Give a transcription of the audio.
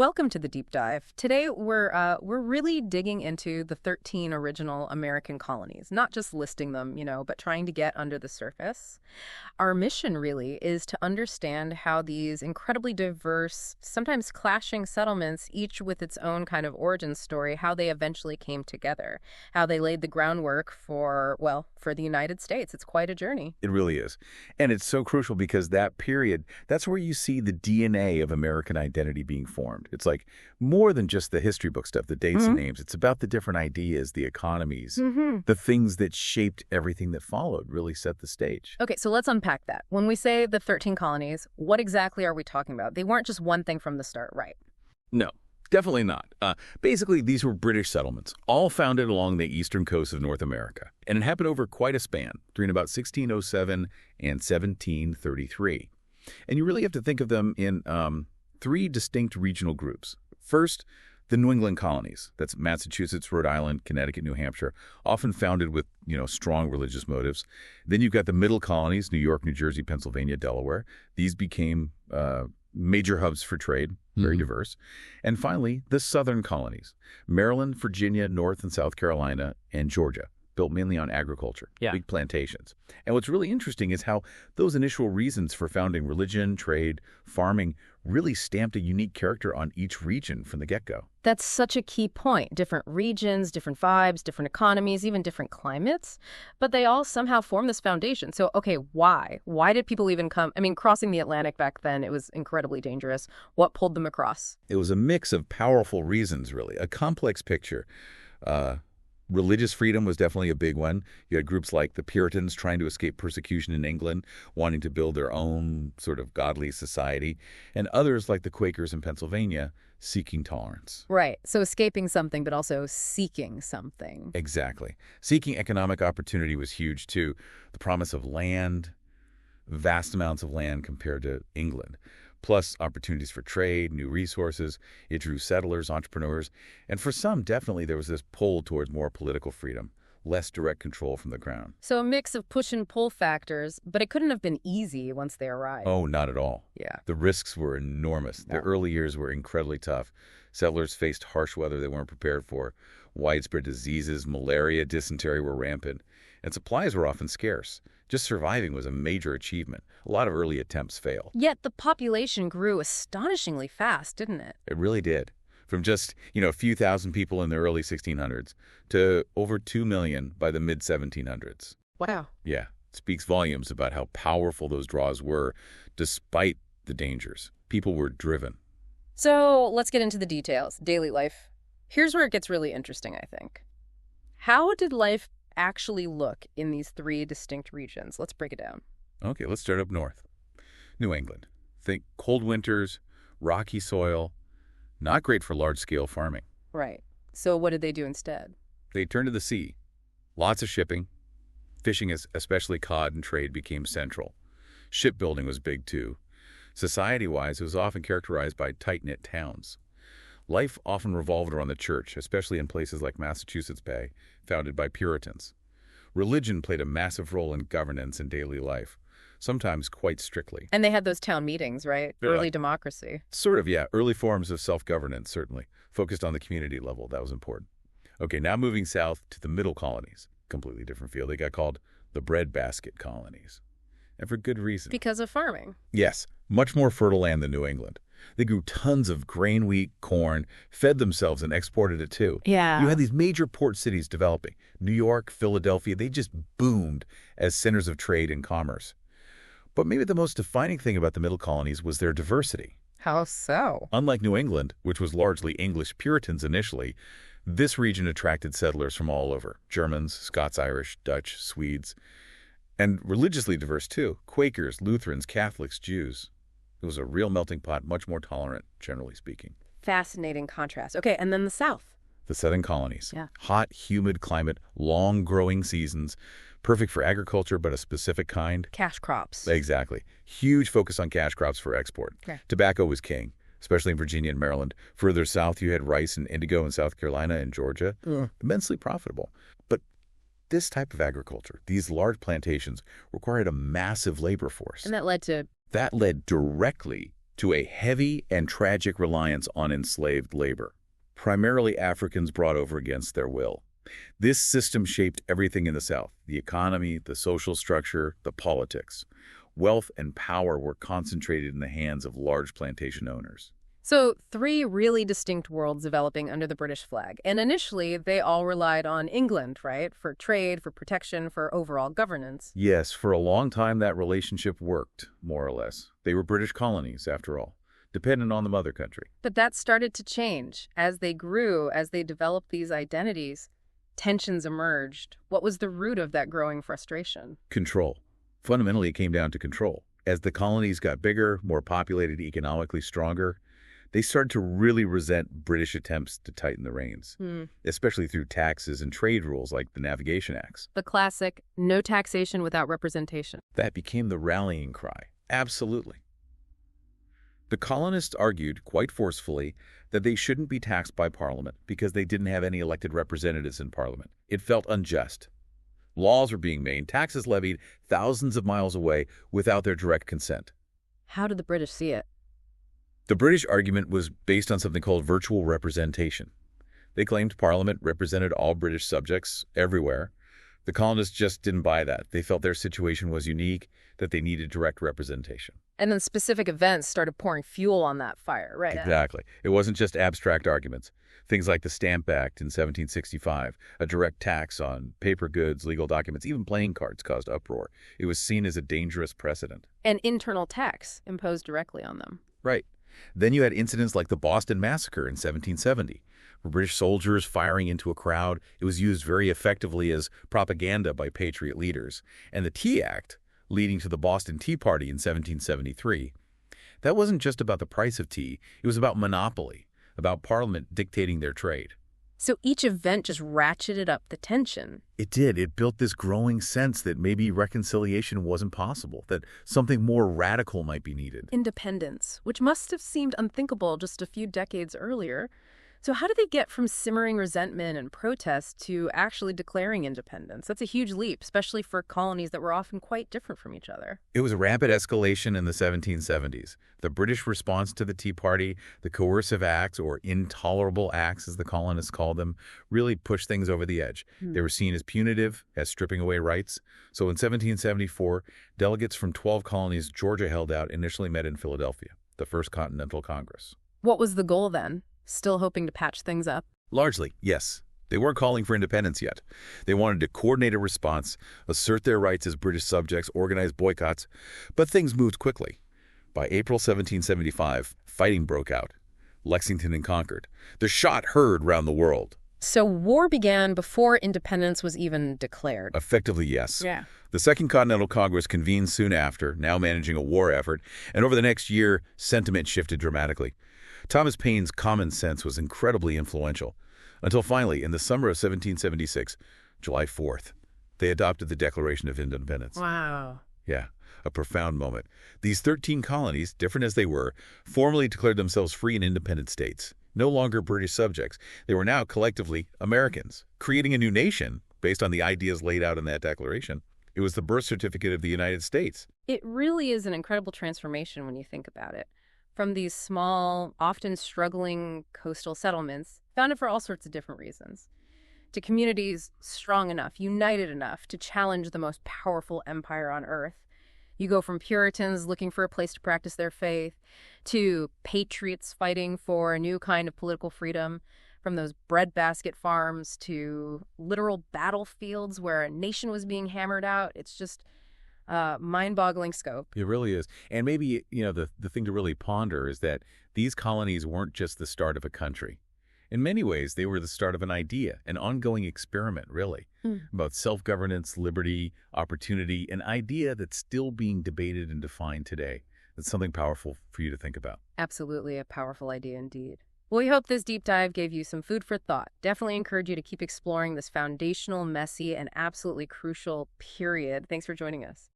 Welcome to the deep dive. Today we're really digging into the 13 original American colonies, not just listing them, but trying to get under the surface. Our mission really is to understand how these incredibly diverse, sometimes clashing settlements, each with its own kind of origin story, how they eventually came together, how they laid the groundwork for the United States. It's quite a journey. It really is. And it's so crucial because that period, that's where you see the DNA of American identity being formed. It's like more than just the history book stuff, the dates and names. It's about the different ideas, the economies, the things that shaped everything that followed, really set the stage. Okay, so let's unpack that. When we say the 13 colonies, what exactly are we talking about? They weren't just one thing from the start, right? No. Definitely not. Basically, these were British settlements, all founded along the eastern coast of North America. And it happened over quite a span, between about 1607 and 1733. And you really have to think of them in three distinct regional groups. First, the New England colonies. That's Massachusetts, Rhode Island, Connecticut, New Hampshire, often founded with, strong religious motives. Then you've got the middle colonies, New York, New Jersey, Pennsylvania, Delaware. These became major hubs for trade, very diverse. And finally, the southern colonies, Maryland, Virginia, North and South Carolina, and Georgia, built mainly on agriculture, big plantations. And what's really interesting is how those initial reasons for founding religion, trade, farming really stamped a unique character on each region from the get-go. That's such a key point. Different regions, different vibes, different economies, even different climates. But they all somehow form this foundation. So, okay, why? Why did people even come? I mean, crossing the Atlantic back then, it was incredibly dangerous. What pulled them across? It was a mix of powerful reasons, really, a complex picture. Religious freedom was definitely a big one. You had groups like the Puritans trying to escape persecution in England, wanting to build their own sort of godly society, and others like the Quakers in Pennsylvania seeking tolerance. Right. So escaping something, but also seeking something. Exactly. Seeking economic opportunity was huge, too. The promise of land, vast amounts of land compared to England, plus opportunities for trade, new resources. It drew settlers, entrepreneurs, and for some, definitely there was this pull towards more political freedom, less direct control from the crown. So a mix of push and pull factors, but it couldn't have been easy once they arrived. Oh, not at all. Yeah. The risks were enormous. The early years were incredibly tough. Settlers faced harsh weather they weren't prepared for. Widespread diseases, malaria, dysentery were rampant, and supplies were often scarce. Just surviving was a major achievement. A lot of early attempts failed. Yet the population grew astonishingly fast, didn't it? It really did. From just, a few thousand people in the early 1600s to over 2 million by the mid-1700s. Wow. Yeah, it speaks volumes about how powerful those draws were despite the dangers. People were driven. So let's get into the details. Daily life. Here's where it gets really interesting, I think. How did life actually look in these three distinct regions? Let's break it down. Okay, let's start up north. New England. Think cold winters, rocky soil, not great for large-scale farming. Right. So what did they do instead? They turned to the sea. Lots of shipping. Fishing, especially cod and trade, became central. Shipbuilding was big, too. Society-wise, it was often characterized by tight-knit towns. Life often revolved around the church, especially in places like Massachusetts Bay, founded by Puritans. Religion played a massive role in governance and daily life, sometimes quite strictly. And they had those town meetings, right? Early democracy. Sort of, yeah. Early forms of self-governance, certainly. Focused on the community level. That was important. Okay, now moving south to the middle colonies. Completely different field. They got called the breadbasket colonies. And for good reason. Because of farming. Yes. Much more fertile land than New England. They grew tons of grain, wheat, corn, fed themselves and exported it too. Yeah. You had these major port cities developing. New York, Philadelphia, they just boomed as centers of trade and commerce. But maybe the most defining thing about the middle colonies was their diversity. How so? Unlike New England, which was largely English Puritans initially, this region attracted settlers from all over. Germans, Scots-Irish, Dutch, Swedes, and religiously diverse too. Quakers, Lutherans, Catholics, Jews. It was a real melting pot, much more tolerant, generally speaking. Fascinating contrast. Okay, and then the South. The southern colonies. Yeah. Hot, humid climate, long growing seasons, perfect for agriculture, but a specific kind. Cash crops. Exactly. Huge focus on cash crops for export. Okay. Tobacco was king, especially in Virginia and Maryland. Further south, you had rice and indigo in South Carolina and Georgia. Immensely profitable. But this type of agriculture, these large plantations, required a massive labor force. And that led to That led directly to a heavy and tragic reliance on enslaved labor, primarily Africans brought over against their will. This system shaped everything in the South: the economy, the social structure, the politics. Wealth and power were concentrated in the hands of large plantation owners. So, three really distinct worlds developing under the British flag. And initially, they all relied on England, right? For trade, for protection, for overall governance. Yes, for a long time that relationship worked, more or less. They were British colonies, after all, dependent on the mother country. But that started to change. As they grew, as they developed these identities, tensions emerged. What was the root of that growing frustration? Control. Fundamentally, it came down to control. As the colonies got bigger, more populated, economically stronger, they started to really resent British attempts to tighten the reins, especially through taxes and trade rules like the Navigation Acts. The classic, no taxation without representation. That became the rallying cry. Absolutely. The colonists argued, quite forcefully, that they shouldn't be taxed by Parliament because they didn't have any elected representatives in Parliament. It felt unjust. Laws were being made, taxes levied thousands of miles away without their direct consent. How did the British see it? The British argument was based on something called virtual representation. They claimed Parliament represented all British subjects everywhere. The colonists just didn't buy that. They felt their situation was unique, that they needed direct representation. And then specific events started pouring fuel on that fire, right? Exactly. It wasn't just abstract arguments. Things like the Stamp Act in 1765, a direct tax on paper goods, legal documents, even playing cards caused uproar. It was seen as a dangerous precedent. An internal tax imposed directly on them. Right. Then you had incidents like the Boston Massacre in 1770, where British soldiers firing into a crowd. It was used very effectively as propaganda by Patriot leaders. And the Tea Act, leading to the Boston Tea Party in 1773, that wasn't just about the price of tea. It was about monopoly, about Parliament dictating their trade. So each event just ratcheted up the tension. It did. It built this growing sense that maybe reconciliation wasn't possible, that something more radical might be needed. Independence, which must have seemed unthinkable just a few decades earlier. So how did they get from simmering resentment and protest to actually declaring independence? That's a huge leap, especially for colonies that were often quite different from each other. It was a rapid escalation in the 1770s. The British response to the Tea Party, the coercive acts, or intolerable acts as the colonists called them, really pushed things over the edge. They were seen as punitive, as stripping away rights. So in 1774, delegates from 12 colonies Georgia held out initially met in Philadelphia, the First Continental Congress. What was the goal then? Still hoping to patch things up? Largely, yes. They weren't calling for independence yet. They wanted to coordinate a response, assert their rights as British subjects, organize boycotts. But things moved quickly. By April 1775, fighting broke out. Lexington and Concord. The shot heard round the world. So war began before independence was even declared. Effectively, yes. Yeah. The Second Continental Congress convened soon after, now managing a war effort, and over the next year, sentiment shifted dramatically. Thomas Paine's common sense was incredibly influential, until finally, in the summer of 1776, July 4th, they adopted the Declaration of Independence. Wow. Yeah, a profound moment. These 13 colonies, different as they were, formally declared themselves free and independent states, no longer British subjects. They were now collectively Americans, creating a new nation based on the ideas laid out in that declaration. It was the birth certificate of the United States. It really is an incredible transformation when you think about it. From these small, often struggling coastal settlements, founded for all sorts of different reasons, to communities strong enough, united enough to challenge the most powerful empire on earth. You go from Puritans looking for a place to practice their faith, to patriots fighting for a new kind of political freedom, from those breadbasket farms to literal battlefields where a nation was being hammered out. It's just mind-boggling scope. It really is. And maybe, the thing to really ponder is that these colonies weren't just the start of a country. In many ways, they were the start of an idea, an ongoing experiment, really, about self-governance, liberty, opportunity, an idea that's still being debated and defined today. That's something powerful for you to think about. Absolutely a powerful idea indeed. Well, we hope this deep dive gave you some food for thought. Definitely encourage you to keep exploring this foundational, messy, and absolutely crucial period. Thanks for joining us.